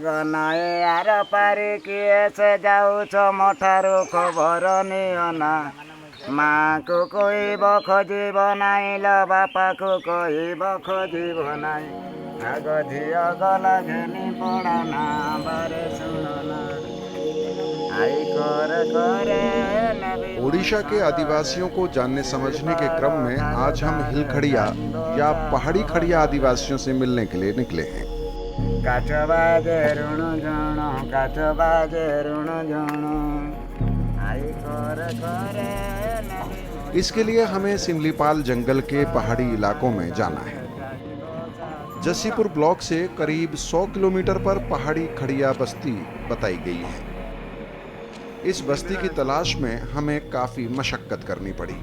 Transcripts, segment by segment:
गनाए are पारि किए से जाऊछ मठारु खबर नियना माँ को कहब खोजिब नाई लो बापा को कहब खोजिब नाई आग झिया गला घेनी पड़ाना बारे सुनना आई कर करे नबी ओडिशा के आदिवासियों को जानने समझने के क्रम में आज हम हिलखड़िया या पहाड़ी खड़िया आदिवासियों से मिलने के लिए निकले हैं। काच बाजे ऋण जण काच बाजे ऋण जण आई कर करे नबी। इसके लिए हमें सिमलीपाल जंगल के पहाड़ी इलाकों में जाना है। जसीपुर ब्लॉक से करीब 100 किलोमीटर पर पहाड़ी खड़िया बस्ती बताई गई है। इस बस्ती की तलाश में हमें काफी मशक्कत करनी पड़ी।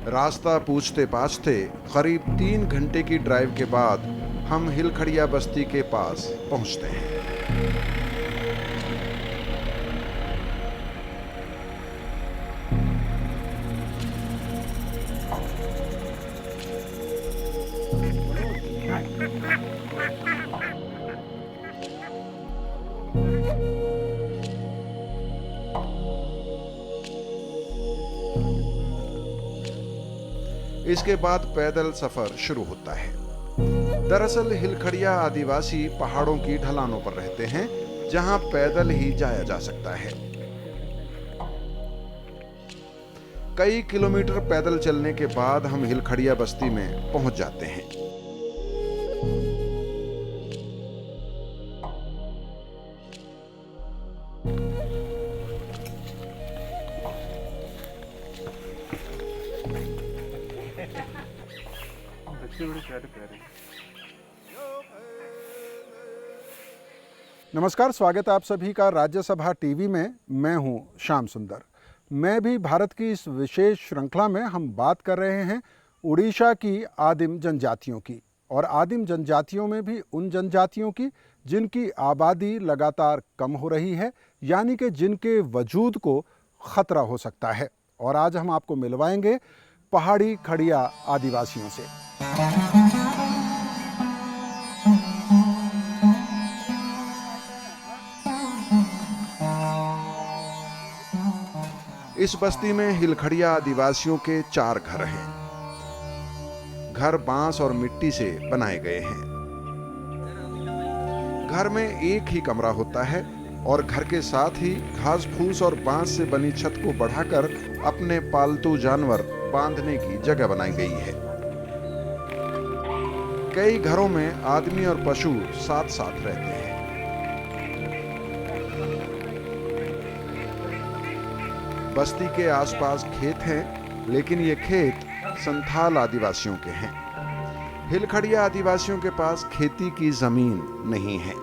रास्ता पूछते पाछते करीब 3 घंटे की ड्राइव के बाद हम हिलखड़िया बस्ती के पास पहुंचते हैं। इसके बाद पैदल सफर शुरू होता है। दरअसल हिलखड़िया आदिवासी पहाड़ों की ढलानों पर रहते हैं, जहां पैदल ही जाया जा सकता है। कई किलोमीटर पैदल चलने के बाद हम हिलखड़िया बस्ती में पहुंच जाते हैं। नमस्कार, स्वागत है आप सभी का राज्यसभा टीवी में। मैं हूं श्याम सुंदर। मैं भी भारत की इस विशेष श्रृंखला में हम बात कर रहे हैं उड़ीसा की आदिम जनजातियों की, और आदिम जनजातियों में भी उन जनजातियों की जिनकी आबादी लगातार कम हो रही है, यानी कि जिनके वजूद को खतरा हो सकता है। और आज हम आपको मिलवाएंगे पहाड़ी खड़िया आदिवासियों से। इस बस्ती में हिलखड़िया आदिवासियों के 4 घर हैं। घर बांस और मिट्टी से बनाए गए हैं। घर में एक ही कमरा होता है और घर के साथ ही घास फूस और बांस से बनी छत को बढ़ाकर अपने पालतू जानवर बांधने की जगह बनाई गई है। कई घरों में आदमी और पशु साथ साथ रहते हैं। बस्ती के आसपास खेत हैं, लेकिन ये खेत संथाल आदिवासियों के हैं। हिलखड़िया आदिवासियों के पास खेती की जमीन नहीं है।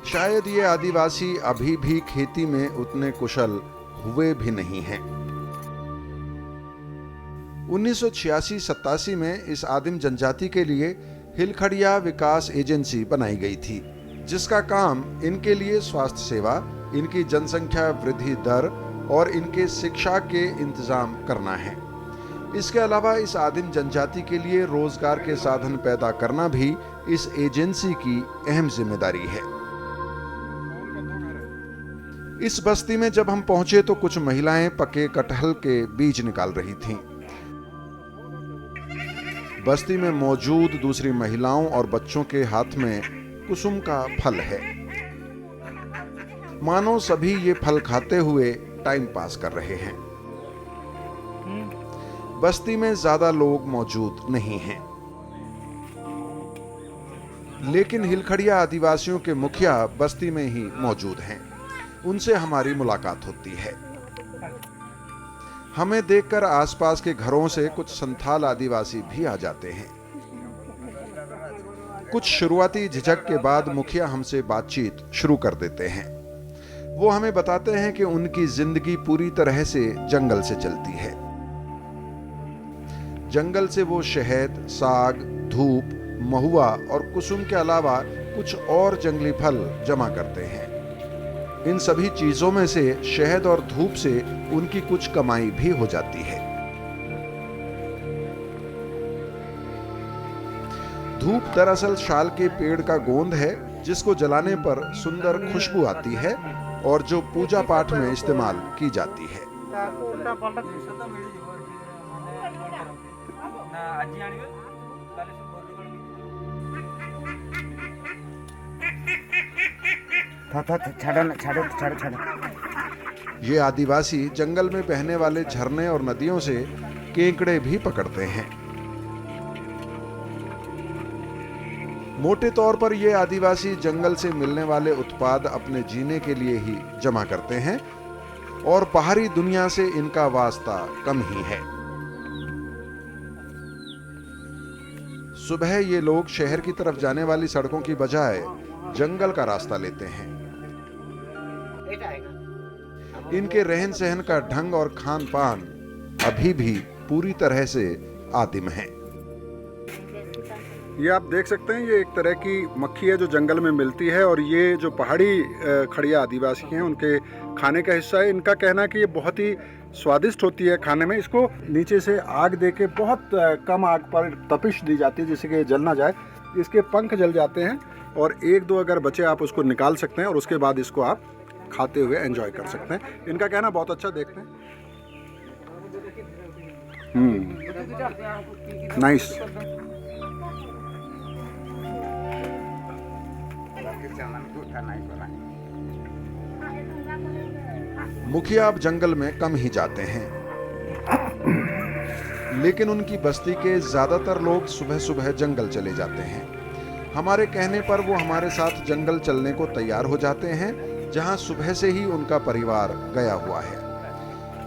शायद ये आदिवासी अभी भी खेती में उतने कुशल हुए भी नहीं हैं। 1986-87 में इस आदिम जनजाति के लिए हिलखड़िया विकास एजेंसी बनाई गई थी, जिसका काम इनके लिए स्वास्थ्य सेवा, इनकी जनसंख्या वृद्धि दर और इनके शिक्षा के इंतजाम करना है। इसके अलावा इस आदिम जनजाति के लिए रोजगार के साधन पैदा करना भी इस एजेंसी की अहम जिम्मेदारी है। इस बस्ती में जब हम पहुंचे तो कुछ महिलाएं पके कटहल के बीज निकाल रही थीं। बस्ती में मौजूद दूसरी महिलाओं और बच्चों के हाथ में कुसुम का फल है। मानो सभी ये फल खाते हुए टाइम पास कर रहे हैं। बस्ती में ज्यादा लोग मौजूद नहीं हैं, लेकिन हिलखड़िया आदिवासियों के मुखिया बस्ती में ही मौजूद हैं। उनसे हमारी मुलाकात होती है। हमें देखकर आसपास के घरों से कुछ संथाल आदिवासी भी आ जाते हैं। कुछ शुरुआती झिझक के बाद मुखिया हमसे बातचीत शुरू कर देते हैं। वो हमें बताते हैं कि उनकी जिंदगी पूरी तरह से जंगल से चलती है। जंगल से वो शहद, साग, धूप, महुआ और कुसुम के अलावा कुछ और जंगली फल जमा करते हैं। इन सभी चीजों में से शहद और धूप से उनकी कुछ कमाई भी हो जाती है। धूप दरअसल शाल के पेड़ का गोंद है जिसको जलाने पर सुंदर खुशबू आती है और जो पूजा पाठ में इस्तेमाल की जाती है। ये आदिवासी जंगल में बहने वाले झरने और नदियों से केकड़े भी पकड़ते हैं। मोटे तौर पर ये आदिवासी जंगल से मिलने वाले उत्पाद अपने जीने के लिए ही जमा करते हैं और बाहरी दुनिया से इनका वास्ता कम ही है। सुबह ये लोग शहर की तरफ जाने वाली सड़कों की बजाय जंगल का रास्ता लेते हैं। इनके रहन सहन का ढंग और खान पान अभी भी पूरी तरह से आदिम है। ये आप देख सकते हैं, ये एक तरह की मक्खी है जो जंगल में मिलती है और ये जो पहाड़ी खड़िया आदिवासी हैं उनके खाने का हिस्सा है। इनका कहना है कि ये बहुत ही स्वादिष्ट होती है खाने में। इसको नीचे से आग दे के बहुत कम आग पर तपिश दी जाती है जिससे कि जल ना जाए। इसके पंख जल जाते हैं और एक दो अगर बचे आप उसको निकाल सकते हैं और उसके बाद इसको आप खाते हुए एंजॉय कर सकते हैं। इनका कहना बहुत अच्छा, देखते हैं। नाइस। मुखिया अब जंगल में कम ही जाते हैं, लेकिन उनकी बस्ती के ज्यादातर लोग सुबह सुबह जंगल चले जाते हैं। हमारे कहने पर वो हमारे साथ जंगल चलने को तैयार हो जाते हैं, जहां सुबह से ही उनका परिवार गया हुआ है।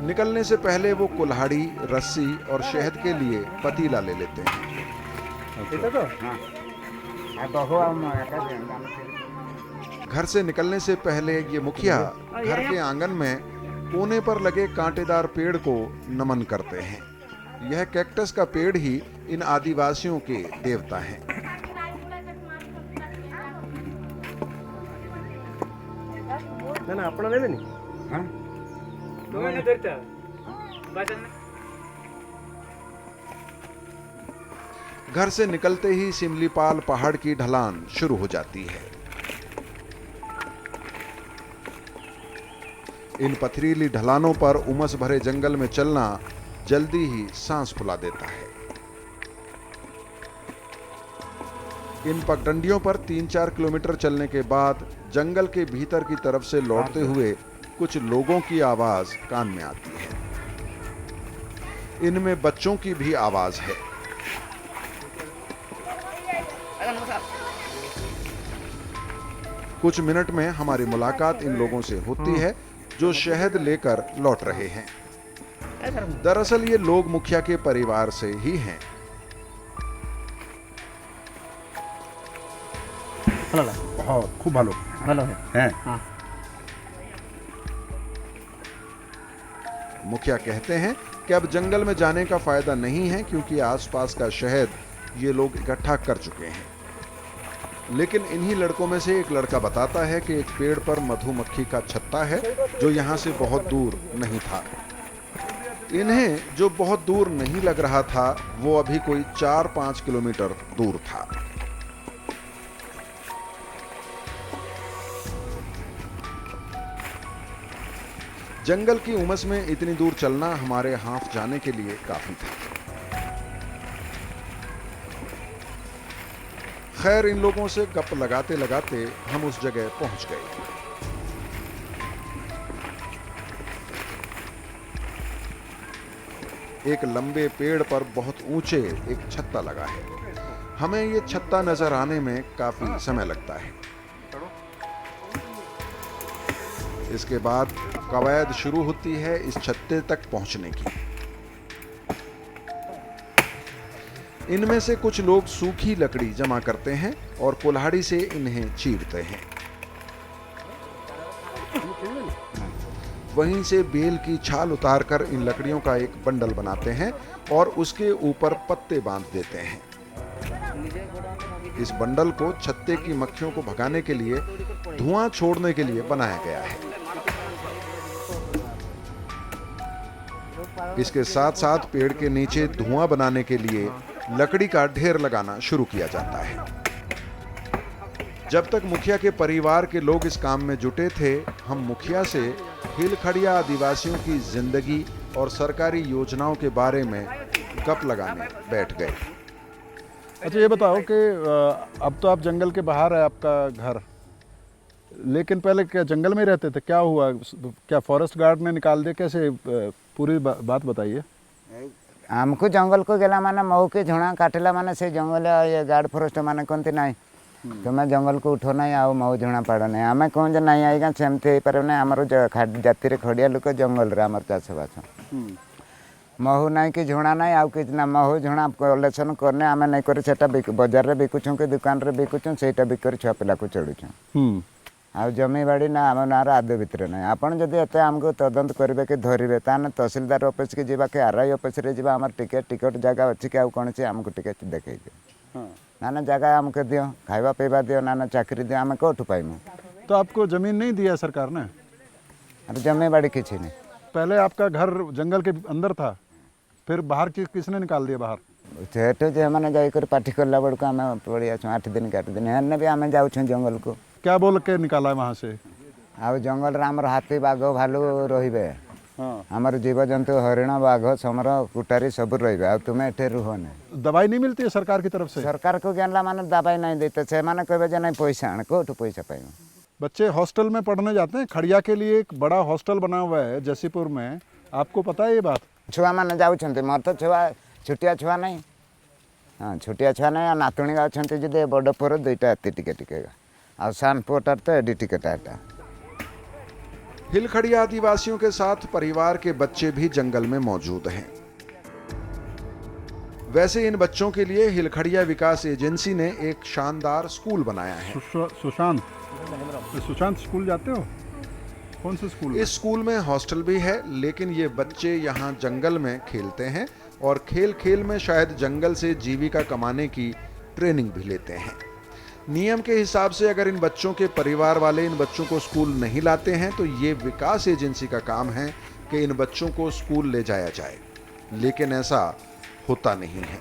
निकलने से पहले वो कुल्हाड़ी, रस्सी और शहद के लिए पतीला ले लेते हैं। घर से निकलने से पहले ये मुखिया घर के आंगन में कोने पर लगे कांटेदार पेड़ को नमन करते हैं। यह कैक्टस का पेड़ ही इन आदिवासियों के देवता हैं। ना अपना ले लेनी। हाँ? तो मैंने करता। घर से निकलते ही सिमलीपाल पहाड़ की ढलान शुरू हो जाती है। इन पथरीली ढलानों पर उमस भरे जंगल में चलना जल्दी ही सांस फुला देता है। इन पगडंडियों पर 3-4 किलोमीटर चलने के बाद जंगल के भीतर की तरफ से लौटते हुए कुछ लोगों की आवाज कान में आती है। इनमें बच्चों की भी आवाज है। कुछ मिनट में हमारी मुलाकात इन लोगों से होती है जो शहद लेकर लौट रहे हैं। दरअसल ये लोग मुखिया के परिवार से ही हैं। खूब भालो है। मुखिया कहते हैं कि अब जंगल में जाने का फायदा नहीं है क्योंकि आसपास का शहद ये लोग इकट्ठा कर चुके हैं। लेकिन इन्हीं लड़कों में से एक लड़का बताता है कि एक पेड़ पर मधुमक्खी का छत्ता है जो यहाँ से बहुत दूर नहीं था। इन्हें जो बहुत दूर नहीं लग रहा था वो अभी कोई 4-5 किलोमीटर दूर था। जंगल की उमस में इतनी दूर चलना हमारे हाथ जाने के लिए काफी था। खैर, इन लोगों से गप लगाते लगाते हम उस जगह पहुंच गए। एक लंबे पेड़ पर बहुत ऊंचे एक छत्ता लगा है। हमें ये छत्ता नजर आने में काफी समय लगता है। इसके बाद कवायद शुरू होती है इस छत्ते तक पहुंचने की। इनमें से कुछ लोग सूखी लकड़ी जमा करते हैं और कुल्हाड़ी से इन्हें चीरते हैं। वहीं से बेल की छाल उतारकर इन लकड़ियों का एक बंडल बनाते हैं और उसके ऊपर पत्ते बांध देते हैं। इस बंडल को छत्ते की मक्खियों को भगाने के लिए, धुआं छोड़ने के लिए बनाया गया है। इसके साथ साथ पेड़ के नीचे धुआं बनाने के लिए लकड़ी का ढेर लगाना शुरू किया जाता है। जब तक मुखिया के परिवार के लोग इस काम में जुटे थे, हम मुखिया से हिलखड़िया आदिवासियों की जिंदगी और सरकारी योजनाओं के बारे में गप लगाने बैठ गए। अच्छा ये बताओ कि अब तो आप जंगल के बाहर है आपका घर, लेकिन पहले क्या जंगल में रहते थे? क्या हुआ, क्या फॉरेस्ट गार्ड ने निकाल दिया, कैसे? पूरी बात बताइए। आमको जंगल को गला माने महू के झुणा काटला माने से जंगल ये गार्ड फॉरेस्ट माने कहते ना तुम्हें जंगल को उठो ना आउ महू झुणा पाड़ ना आम कौन नहीं आईगा सेमती हो पारे ना आमर जाति खड़िया लोक जंगल आमर चाषबास महू ना कि झुणा ना आउ कि ना महू झुणा कलेक्शन करने आम नहीं कर बजार में बिकुचु कि दुकान रे बिकुचु से बिकर छुआ पिला को चढ़ुचु आ जमी बाड़ी ना आम नार आदौ भितर ना आपड़ जब एत आमको तदंत करेंगे कि धरवे ताने तहसिलदार ऑफिस की जावा कि आरआई ऑफिस रे जावा आम टिकट जगह अच्छी कि कौन से आमको टिकट देखई दियो नाना जगह आमको दियो खावा पीवा दियो नाना चाकरी दियो आम कौटू पाइमु। तो आपको जमीन नहीं दिया सरकार ने? अरे जमी बाड़ी किसी नहीं। पहले आपका घर जंगल के अंदर था, फिर बाहर किसने निकाल दिया बाहर? सेठ जो मैंने जाकर पार्टी करला बेलू आम पड़ी आस 8 दिन के 8 दिन हेने भी आम जाऊँ जंगल को। क्या बोल के निकाला है वहाँ से? आ जंगल आमर हाथी बाघ भालू रे आमर जीवजंतु हरिण बाघ समर कुटारी सब रे तुम्हें एटे रुहने। दवाई नहीं मिलती है सरकार की तरफ से? सरकार को ज्ञानला माने दवाई नहीं देते से माने कहबे जे नहीं पैसा आने कोठू पैसा पाइबो। बच्चे हॉस्टल में पढ़ने जाते हैं। खड़िया के लिए एक बड़ा हॉस्टल बना हुआ है जसीपुर में, आपको पता है ये बात? छुआ मैंने जाऊँ मोर तो छुआ छुटिया छुआ नहीं। हाँ छुटिया छुआ नहीं नातुणी अच्छा जो बड़ पुर दुईटा टिके टिके आ सान पुअटार तो एडी टिकेटा। हिलखड़िया आदिवासियों के साथ परिवार के बच्चे भी जंगल में मौजूद हैं। वैसे इन बच्चों के लिए हिलखड़िया विकास एजेंसी ने एक शानदार स्कूल बनाया है। सुशांत स्कूल जाते हो? कौन से स्कूल? इस स्कूल में हॉस्टल भी है, लेकिन ये बच्चे यहाँ जंगल में खेलते हैं और खेल खेल में शायद जंगल से जीविका कमाने की ट्रेनिंग भी लेते हैं। नियम के हिसाब से अगर इन बच्चों के परिवार वाले इन बच्चों को स्कूल नहीं लाते हैं तो ये विकास एजेंसी का काम है कि इन बच्चों को स्कूल ले जाया जाए, लेकिन ऐसा होता नहीं है।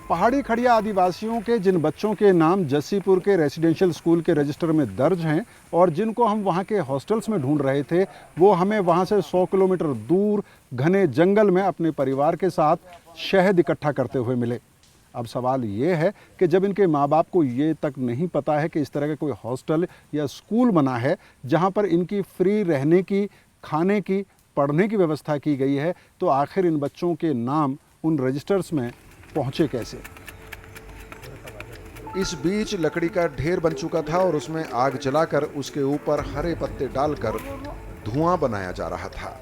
पहाड़ी खड़िया आदिवासियों के जिन बच्चों के नाम जसीपुर के रेसिडेंशियल स्कूल के रजिस्टर में दर्ज हैं और जिनको हम वहाँ के हॉस्टल्स में ढूंढ रहे थे, वो हमें वहाँ से 100 किलोमीटर दूर घने जंगल में अपने परिवार के साथ शहद इकट्ठा करते हुए मिले। अब सवाल ये है कि जब इनके माँ बाप को ये तक नहीं पता है कि इस तरह का कोई हॉस्टल या स्कूल बना है जहाँ पर इनकी फ्री रहने की, खाने की, पढ़ने की व्यवस्था की गई है, तो आखिर इन बच्चों के नाम उन रजिस्टर्स में पहुँचे कैसे? इस बीच लकड़ी का ढेर बन चुका था और उसमें आग जलाकर उसके ऊपर हरे पत्ते डालकर धुआं बनाया जा रहा था।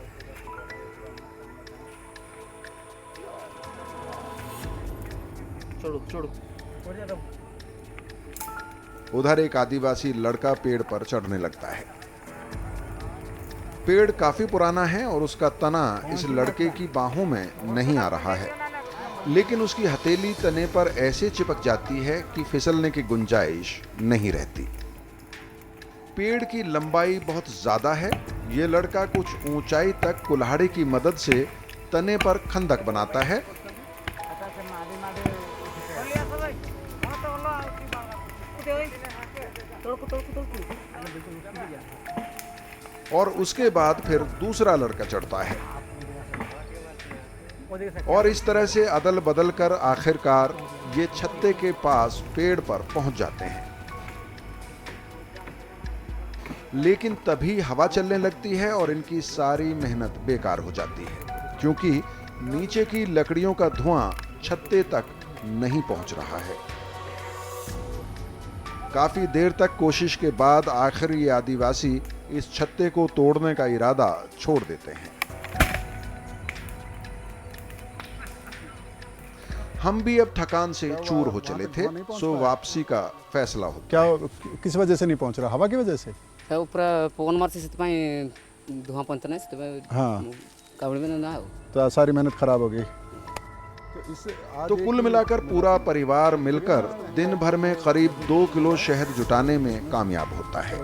उधर एक आदिवासी लड़का पेड़ पर चढ़ने लगता है। पेड़ काफी पुराना है और उसका तना इस लड़के की बाहों में नहीं आ रहा है, लेकिन उसकी हथेली तने पर ऐसे चिपक जाती है कि फिसलने की गुंजाइश नहीं रहती। पेड़ की लंबाई बहुत ज्यादा है। ये लड़का कुछ ऊंचाई तक कुल्हाड़ी की मदद से तने पर खंदक बनाता है और उसके बाद फिर दूसरा लड़का चढ़ता है और इस तरह से अदल बदल कर आखिरकार ये छत्ते के पास पेड़ पर पहुंच जाते हैं। लेकिन तभी हवा चलने लगती है और इनकी सारी मेहनत बेकार हो जाती है, क्योंकि नीचे की लकड़ियों का धुआं छत्ते तक नहीं पहुंच रहा है। काफी देर तक कोशिश के बाद आखिर ये आदिवासी इस छत्ते को तोड़ने का इरादा छोड़ देते हैं। हम भी अब थकान से चूर हो चले थे, सो वापसी का फैसला हो। क्या किस वजह से नहीं पहुंच रहा? हवा की वजह से? ऊपर पवन मारती से धुआं पंत नहीं से हाँ कावड़ में ना हो तो सारी मेहनत खराब हो गई। तो कुल मिलाकर पूरा परिवार मिलकर दिन भर में करीब 2 किलो शहद जुटाने में कामयाब होता है।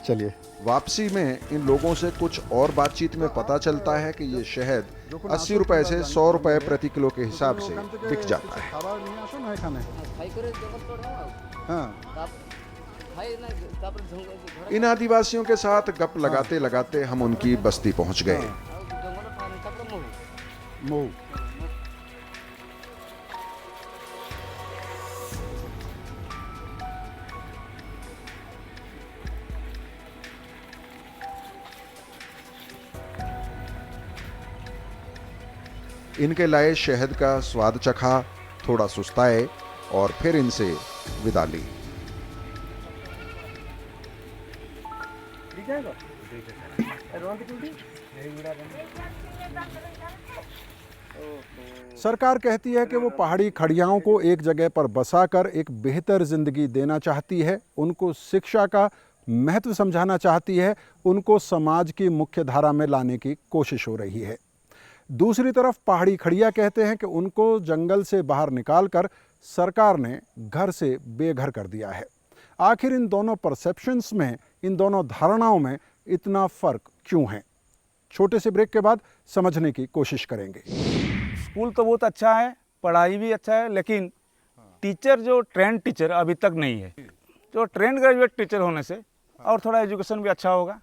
चलिए। वापसी में इन लोगों से कुछ और बातचीत में पता चलता है कि ये शहद 80 रुपए से 100 रुपए प्रति किलो के हिसाब से बिक जाता है। इन आदिवासियों के साथ गप लगाते लगाते हम उनकी बस्ती पहुंच गए। इनके लाए शहद का स्वाद चखा, थोड़ा सुस्ताए और फिर इनसे विदा ली। सरकार कहती है कि वो पहाड़ी खड़ियाओं को एक जगह पर बसाकर एक बेहतर जिंदगी देना चाहती है, उनको शिक्षा का महत्व समझाना चाहती है, उनको समाज की मुख्य धारा में लाने की कोशिश हो रही है। दूसरी तरफ पहाड़ी खड़िया कहते हैं कि उनको जंगल से बाहर निकालकर सरकार ने घर से बेघर कर दिया है। आखिर इन दोनों परसेप्शंस में, इन दोनों धारणाओं में इतना फर्क क्यों है? छोटे से ब्रेक के बाद समझने की कोशिश करेंगे। स्कूल तो बहुत अच्छा है, पढ़ाई भी अच्छा है, लेकिन टीचर जो ट्रेंड टीचर अभी तक नहीं है। जो ट्रेंड ग्रेजुएट टीचर होने से और थोड़ा एजुकेशन भी अच्छा होगा।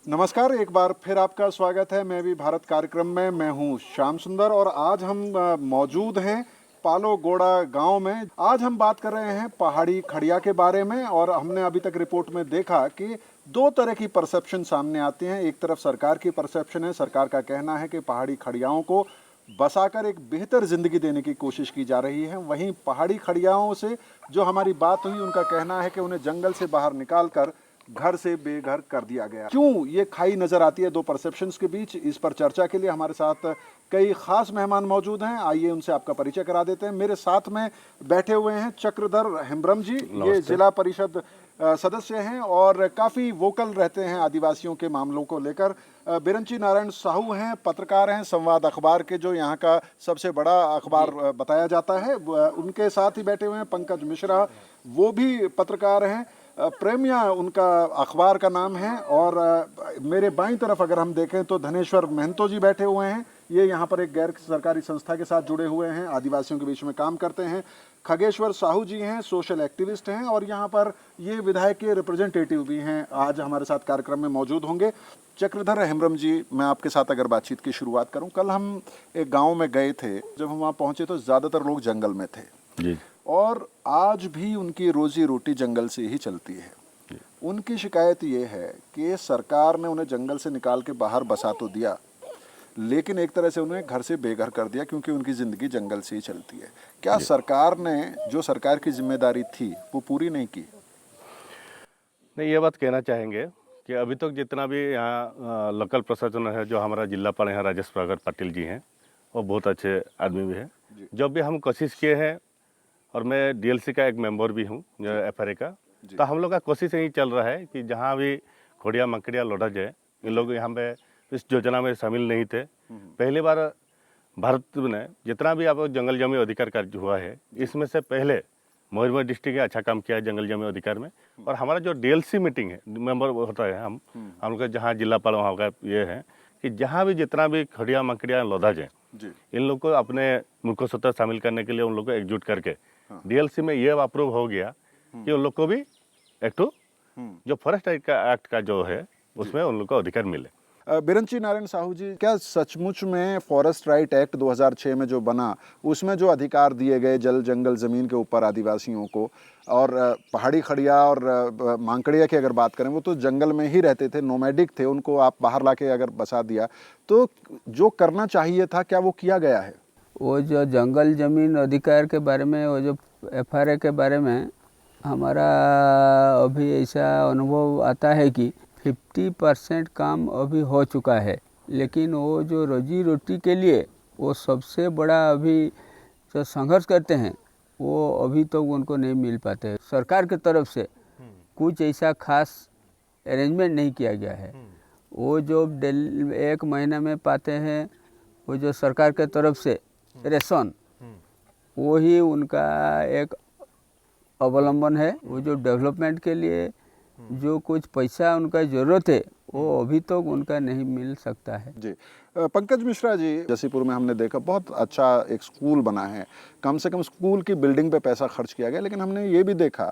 नमस्कार, एक बार फिर आपका स्वागत है मैं भी भारत कार्यक्रम में। मैं हूं श्याम सुंदर और आज हम मौजूद हैं पालो गोड़ा गांव में। आज हम बात कर रहे हैं पहाड़ी खड़िया के बारे में और हमने अभी तक रिपोर्ट में देखा कि दो तरह की परसेप्शन सामने आती हैं। एक तरफ सरकार की परसेप्शन है, सरकार का कहना है कि पहाड़ी खड़ियाओं को बसाकर एक बेहतर जिंदगी देने की कोशिश की जा रही है। वहीं पहाड़ी खड़ियाओं से जो हमारी बात हुई, उनका कहना है कि उन्हें जंगल से बाहर निकालकर घर से बेघर कर दिया गया। क्यों ये खाई नजर आती है दो परसेप्शंस के बीच? इस पर चर्चा के लिए हमारे साथ कई खास मेहमान मौजूद हैं। आइए उनसे आपका परिचय करा देते हैं। मेरे साथ में बैठे हुए हैं चक्रधर हेम्ब्रम जी, ये जिला परिषद सदस्य हैं और काफ़ी वोकल रहते हैं आदिवासियों के मामलों को लेकर। बिरंची नारायण साहू हैं, पत्रकार हैं, संवाद अखबार के जो यहाँ का सबसे बड़ा अखबार बताया जाता है। उनके साथ ही बैठे हुए हैं पंकज मिश्रा, वो भी पत्रकार हैं। प्रेमिया उनका अखबार का नाम है। और मेरे बाईं तरफ अगर हम देखें तो धनेश्वर महंतो जी बैठे हुए हैं। ये यहाँ पर एक गैर सरकारी संस्था के साथ जुड़े हुए हैं, आदिवासियों के बीच में काम करते हैं। खगेश्वर साहू जी हैं, सोशल एक्टिविस्ट हैं और यहाँ पर ये विधायक के रिप्रेजेंटेटिव भी हैं, आज हमारे साथ कार्यक्रम में मौजूद होंगे। चक्रधर हेम्ब्रम जी, मैं आपके साथ अगर बातचीत की शुरुआत करूँ, कल हम एक गाँव में गए थे। जब हम वहाँ पहुँचे तो ज़्यादातर लोग जंगल में थे जी। और आज भी उनकी रोजी रोटी जंगल से ही चलती है। उनकी शिकायत ये है कि सरकार ने उन्हें जंगल से निकाल के बाहर बसा तो दिया, लेकिन एक तरह से उन्हें घर से बेघर कर दिया क्योंकि उनकी ज़िंदगी जंगल से ही चलती है। क्या सरकार ने जो सरकार की जिम्मेदारी थी वो पूरी नहीं की? नहीं, ये बात कहना चाहेंगे कि अभी तक जितना भी यहाँ लोकल प्रशासन है, जो हमारा जिलापाल यहाँ राजेश प्रगट पाटिल जी हैं, वो बहुत अच्छे आदमी भी हैं। जब भी हम कोशिश किए हैं, और मैं डीएलसी का एक मेंबर भी हूँ एफआरए का, तो हम लोग का कोशिश यही चल रहा है कि जहाँ भी घोड़िया मकड़िया लौटा जाए, इन लोग यहाँ पे इस योजना में शामिल नहीं थे। पहली बार भारत में जितना भी आप जंगल जमी अधिकार कार्य हुआ है, इसमें से पहले मयूरभंज डिस्ट्रिक्ट अच्छा काम किया है जंगल जमी अधिकार में। और हमारा जो डीएलसी मीटिंग है, मेंबर होता है, हम लोग का जहाँ जिलापाल वहाँ का ये है कि जहाँ भी जितना भी खड़िया मकड़िया लौटा जाए, इन लोग को अपने मुल्क सत्ता शामिल करने के लिए उन लोग को एकजुट करके डीएलसी में ये अप्रूव हो गया कि उन लोग को भी एक जो फॉरेस्ट एक्ट का जो है उसमें उन लोग को अधिकार मिले। बिरंची नारायण साहू जी, क्या सचमुच में फॉरेस्ट राइट एक्ट 2006 में जो बना, उसमें जो अधिकार दिए गए जल जंगल ज़मीन के ऊपर आदिवासियों को, और पहाड़ी खड़िया और मांकड़िया की अगर बात करें, वो तो जंगल में ही रहते थे, नोमैडिक थे, उनको आप बाहर लाके अगर बसा दिया तो जो करना चाहिए था, क्या वो किया गया है? वो जो जंगल ज़मीन अधिकार के बारे में, वो जो एफआरए के बारे में हमारा अभी ऐसा अनुभव आता है कि 50% काम अभी हो चुका है, लेकिन वो जो रोजी रोटी के लिए वो सबसे बड़ा अभी जो संघर्ष करते हैं, वो अभी तक तो उनको नहीं मिल पाते। सरकार की तरफ से कुछ ऐसा खास अरेंजमेंट नहीं किया गया है। वो जो एक महीना में पाते हैं, वो जो सरकार के तरफ से रेशन, वो ही उनका एक अवलंबन है। वो जो डेवलपमेंट के लिए जो कुछ पैसा उनका ज़रूरत है वो अभी तक उनका नहीं मिल सकता है। जी पंकज मिश्रा जी, जसीपुर में हमने देखा बहुत अच्छा एक स्कूल बना है, कम से कम स्कूल की बिल्डिंग पे पैसा खर्च किया गया, लेकिन हमने ये भी देखा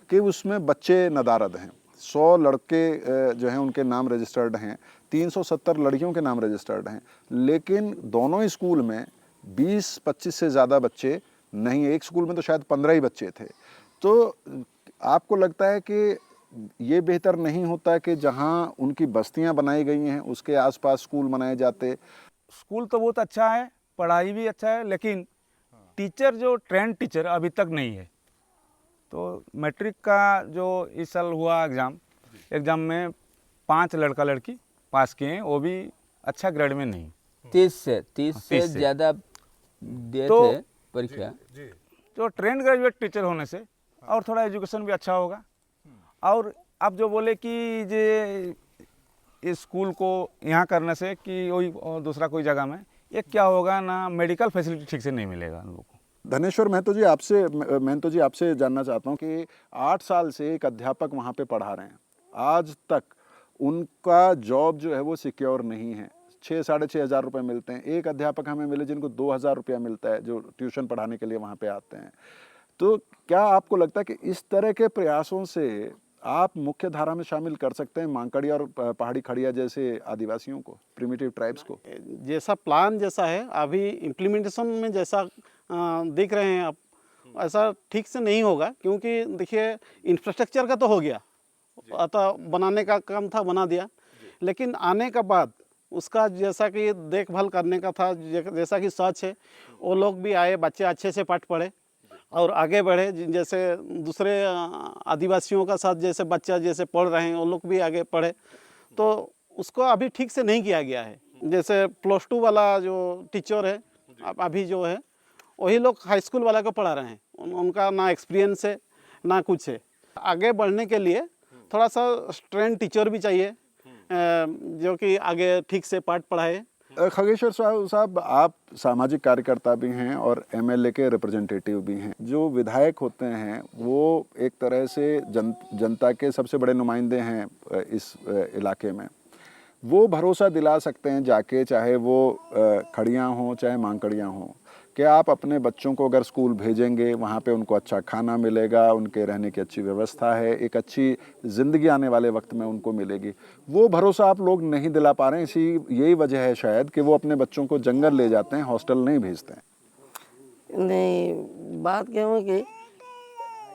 कि उसमें बच्चे नदारद हैं। 100 लड़के जो हैं उनके नाम रजिस्टर्ड हैं, 370 लड़कियों के नाम रजिस्टर्ड हैं, लेकिन दोनों ही स्कूल में 20-25 से ज़्यादा बच्चे नहीं। एक स्कूल में तो शायद 15 ही बच्चे थे। तो आपको लगता है कि ये बेहतर नहीं होता कि जहां उनकी बस्तियां बनाई गई हैं उसके आसपास स्कूल बनाए जाते? स्कूल तो बहुत अच्छा है, पढ़ाई भी अच्छा है, लेकिन टीचर जो ट्रेंड टीचर अभी तक नहीं है। तो मैट्रिक का जो इस साल हुआ एग्ज़ाम में 5 लड़का लड़की पास किए हैं, वो भी अच्छा ग्रेड में नहीं। 30 से ज़्यादा दिए तो थे परीक्षा। जो ट्रेंड ग्रेजुएट टीचर होने से और थोड़ा एजुकेशन भी अच्छा होगा। और आप जो बोले कि जे इस स्कूल को यहाँ करने से कि वही दूसरा कोई जगह में, ये क्या होगा ना, मेडिकल फैसिलिटी ठीक से नहीं मिलेगा उन लोगों को। धनेश्वर महतो जी आपसे जानना चाहता हूँ कि 8 साल से एक अध्यापक वहाँ पे पढ़ा रहे हैं, आज तक उनका जॉब जो है वो सिक्योर नहीं है। 6-6.5 हज़ार रुपये मिलते हैं। एक अध्यापक हमें मिले जिनको 2,000 रुपया मिलता है, जो ट्यूशन पढ़ाने के लिए वहाँ पे आते हैं। तो क्या आपको लगता है कि इस तरह के प्रयासों से आप मुख्य धारा में शामिल कर सकते हैं मांकड़ी और पहाड़ी खड़िया जैसे आदिवासियों को, प्रिमिटिव ट्राइब्स को? जैसा प्लान जैसा है अभी इम्प्लीमेंटेशन में जैसा देख रहे हैं आप, ऐसा ठीक से नहीं होगा। क्योंकि देखिए इंफ्रास्ट्रक्चर का तो हो गया, अतः बनाने का काम था, बना दिया, लेकिन आने के बाद उसका जैसा कि देखभाल करने का था, जैसा कि सच है, वो लोग भी आए, बच्चे अच्छे से पाठ पढ़े और आगे बढ़े। जैसे दूसरे आदिवासियों का साथ जैसे बच्चा जैसे पढ़ रहे हैं वो लोग भी आगे पढ़े, तो उसको अभी ठीक से नहीं किया गया है। जैसे +2 वाला जो टीचर है अभी जो है, वही लोग हाई स्कूल वाला को पढ़ा रहे हैं। उनका ना एक्सपीरियंस है ना कुछ है। आगे बढ़ने के लिए थोड़ा सा ट्रेन टीचर भी चाहिए जो कि आगे ठीक से पाठ पढ़ाए। खगेश्वर साहब, आप सामाजिक कार्यकर्ता भी हैं और एमएलए के रिप्रेजेंटेटिव भी हैं। जो विधायक होते हैं वो एक तरह से जनता के सबसे बड़े नुमाइंदे हैं इस इलाके में। वो भरोसा दिला सकते हैं जाके, चाहे वो खड़ियाँ हों चाहे मांकड़ियाँ हों, कि आप अपने बच्चों को अगर स्कूल भेजेंगे वहाँ पे उनको अच्छा खाना मिलेगा, उनके रहने की अच्छी व्यवस्था है, एक अच्छी ज़िंदगी आने वाले वक्त में उनको मिलेगी। वो भरोसा आप लोग नहीं दिला पा रहे हैं। यही वजह है शायद कि वो अपने बच्चों को जंगल ले जाते हैं, हॉस्टल नहीं भेजते हैं। नहीं, बात क्या है कि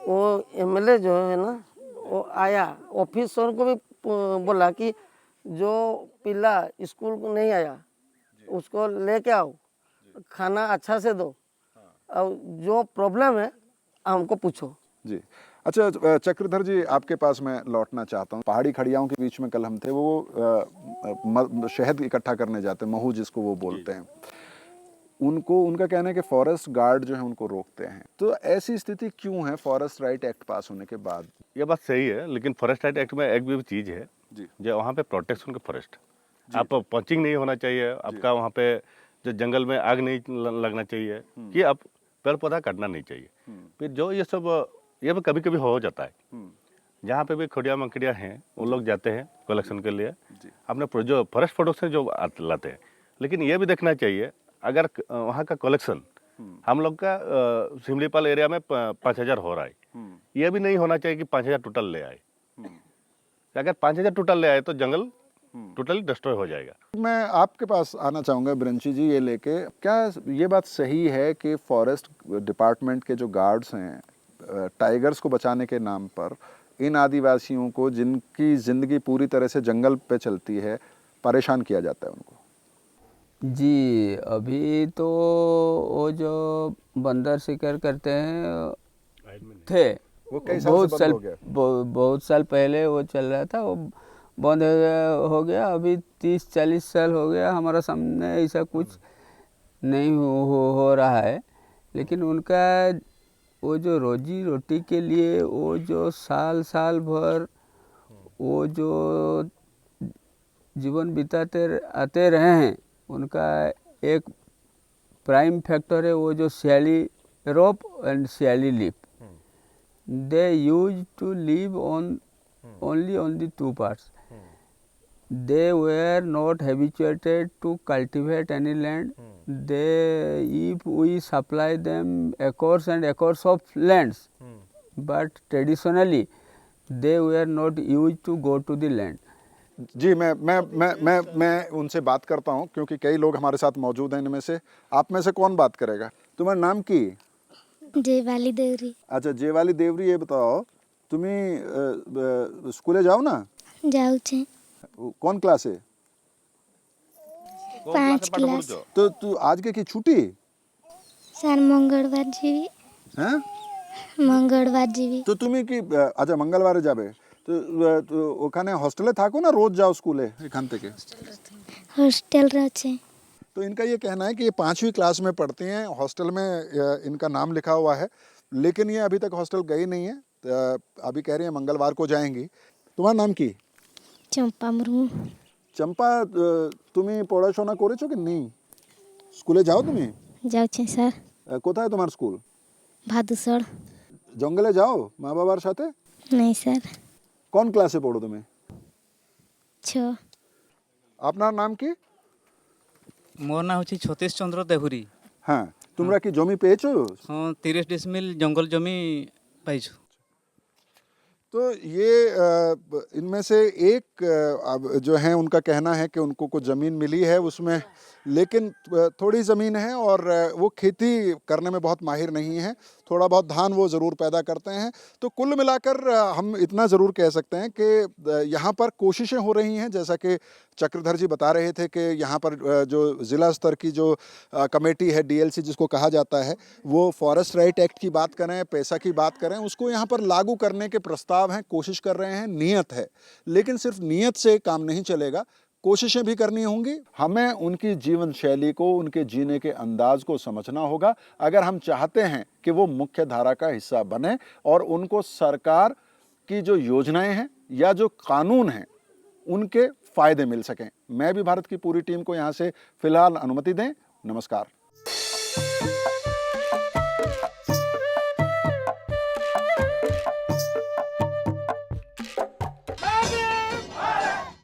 वो एमएलए जो है ना, वो आया, ऑफिसर को भी बोला कि जो पिल्ला स्कूल को नहीं आया उसको लेके आओ, खाना अच्छा से दो, और जो प्रॉब्लम है हमको पूछो। जी अच्छा, चक्रधर जी आपके पास मैं लौटना चाहता हूँ। पहाड़ी खड़ियाओं के बीच में कल हम थे, वो शहद इकट्ठा करने जाते हैं, महू जिसको वो बोलते हैं। उनका कहना है कि फॉरेस्ट गार्ड जो है उनको रोकते हैं। तो ऐसी स्थिति क्यों है फॉरेस्ट राइट एक्ट पास होने के बाद? ये बात सही है, लेकिन फॉरेस्ट राइट एक्ट में एक भी चीज़ है जो वहाँ पे प्रोटेक्शन के फॉरेस्ट, आप पंचिंग नहीं होना चाहिए, आपका वहाँ पे जो जंगल में आग नहीं लगना चाहिए, कि आप पेड़ पौधा काटना नहीं चाहिए। फिर जो ये सब ये भी कभी कभी हो जाता है। जहाँ पे भी खड़िया मंकड़िया हैं वो लोग जाते हैं कलेक्शन के लिए, अपने जो फॉरेस्ट प्रोडक्शन जो लाते हैं। लेकिन ये भी देखना चाहिए, अगर वहाँ का कलेक्शन हम लोग का सिमलीपाल एरिया में 5,000 हो रहा है, ये भी नहीं होना चाहिए कि 5,000 टोटल ले आए। अगर 5,000 टोटल ले आए तो जंगल टोटली डिस्ट्रॉय हो जाएगा। मैं आपके पास आना चाहूँगा ब्रंची जी, ये लेके, क्या ये बात सही है कि फॉरेस्ट डिपार्टमेंट के जो गार्ड्स हैं टाइगर्स को बचाने के नाम पर इन आदिवासियों को, जिनकी ज़िंदगी पूरी तरह से जंगल पे चलती है, परेशान किया जाता है उनको? जी, अभी तो वो जो बंदर शिकार करते हैं थे, वो कई साल से बंद हो गया। बहुत साल पहले वो चल रहा था, वो बंद हो गया। अभी 30-40 साल हो गया, हमारा सामने ऐसा कुछ नहीं हो रहा है। लेकिन उनका वो जो रोजी रोटी के लिए वो जो साल भर वो जो जीवन बिताते आते रहे हैं, उनका एक प्राइम फैक्टर है वो जो सियाली रोप एंड सियाली लिप। They used to live on only 2 parts. They were not habituated to cultivate any land. They, if we supply them acres and acres of lands, but traditionally they were not used to go to the land. जी, मैं उनसे बात करता हूँ क्योंकि कई लोग हमारे साथ मौजूद हैं इनमें से। आप में से कौन बात करेगा? तुम्हारा नाम की? जयवाली देवरी। अच्छा, जयवाली देवरी, ये बताओ तुम्हें स्कूले जाओ ना? जाऊ छे। कौन क्लास है? 5 क्लास। तो तू आज के छुट्टी? सर मंगलवार जीवी। हैं? मंगलवार जीवी। तो तुम्हें की अच्छा मंगलवार जाबे तो ओखाने हॉस्टेले थाको ना, रोज जाओ स्कूले एखान থেকে? हॉस्टेल रहे। तो इनका ये कहना है कि ये 5वीं क्लास में पढ़ती हैं, हॉस्टल में इनका नाम लिखा हुआ है, लेकिन ये अभी तक हॉस्टल गई नहीं है। अभी कह रही है मंगलवार को जाएंगी। तुम्हारा नाम की? चंपा मुर्मू। चंपा, তুমি পড়াশোনা করেছো কি নেই? স্কুলে যাও তুমি? যাচ্ছি স্যার। কোথায় তোমার স্কুল? ভাদুসর। জঙ্গলে যাও মা বাবার সাথে? नहीं স্যার। কোন ক্লাসে পড়ো তুমি? 6। আপনার নাম কি? মোর নাম হচ্ছে সতীশ চন্দ্র দেহুরি। হ্যাঁ, তোমরা কি জমি পেয়েছো? हाँ 30 ডিসমিল জঙ্গল জমি পাইছো। तो ये इनमें से एक जो है उनका कहना है कि उनको कुछ ज़मीन मिली है उसमें, लेकिन थोड़ी ज़मीन है और वो खेती करने में बहुत माहिर नहीं है। थोड़ा बहुत धान वो ज़रूर पैदा करते हैं। तो कुल मिलाकर हम इतना ज़रूर कह सकते हैं कि यहाँ पर कोशिशें हो रही हैं, जैसा कि चक्रधर जी बता रहे थे कि यहाँ पर जो ज़िला स्तर की जो कमेटी है, डीएलसी जिसको कहा जाता है, वो फॉरेस्ट राइट एक्ट की बात करें, पैसा की बात करें, उसको यहाँ पर लागू करने के प्रस्ताव हैं, कोशिश कर रहे हैं, नीयत है। लेकिन सिर्फ नीयत से काम नहीं चलेगा, कोशिशें भी करनी होंगी। हमें उनकी जीवन शैली को, उनके जीने के अंदाज को समझना होगा अगर हम चाहते हैं कि वो मुख्य धारा का हिस्सा बने और उनको सरकार की जो योजनाएं हैं या जो कानून हैं उनके फ़ायदे मिल सकें। मैं भी भारत की पूरी टीम को यहाँ से फ़िलहाल अनुमति दें। नमस्कार।